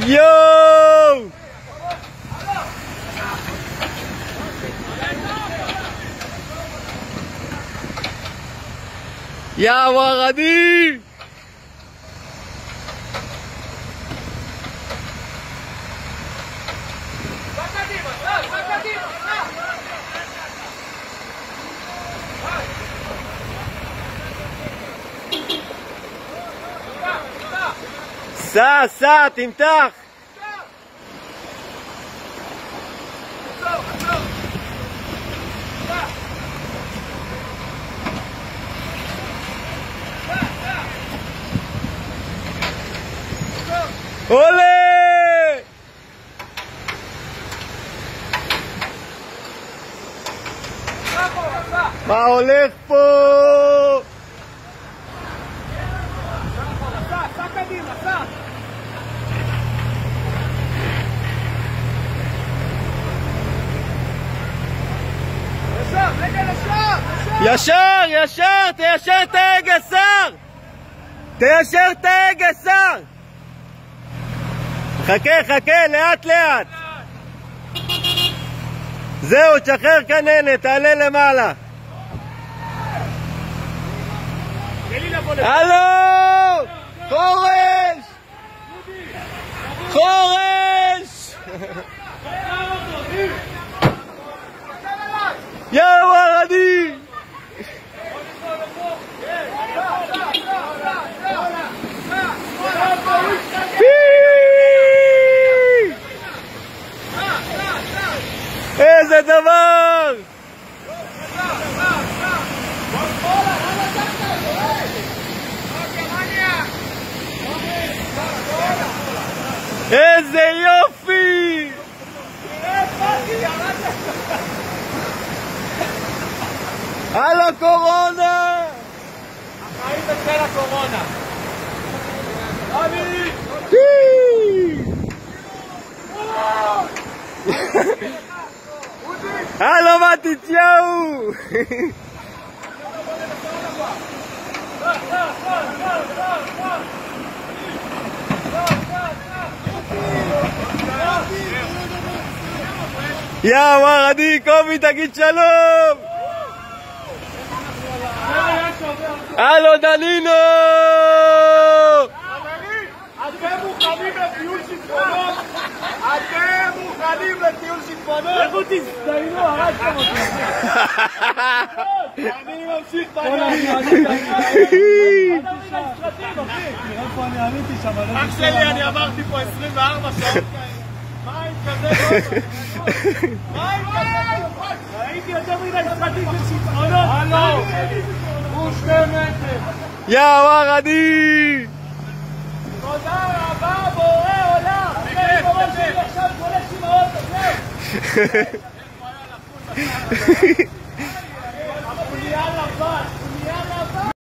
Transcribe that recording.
יואו! יא ורדי! סע, תמתח! עולה! מה הולך פה? סע קדימה, סע! ישר! תיישר את ההגה, שר! תיישר את ההגה, שר! חכה, לאט! זהו, תשחרר כננת, תעלה למעלה. הלו! חורש! יא ורדי! איזה דבר! איזה יופי! על הקורונה! החיים בצל הקורונה! הלו מתתיהו! יא ורדי, קובי תגיד שלום! הלו דנינו! אתם מוכנים לטיול שיטפונות? לכו תזדיינו, הרסתם אותי. אני ממשיך בעניין. איפה אני עליתי שם? אח שלי, אני עברתי פה 24 שעות. מים כזה ראיתי יותר מדי סרטים של שיטפונות. הלו, הוא 2 מטר. יא ורדי! תודה רבה בורא עולם. אני בראש שלי עכשיו גולש עם האוטו.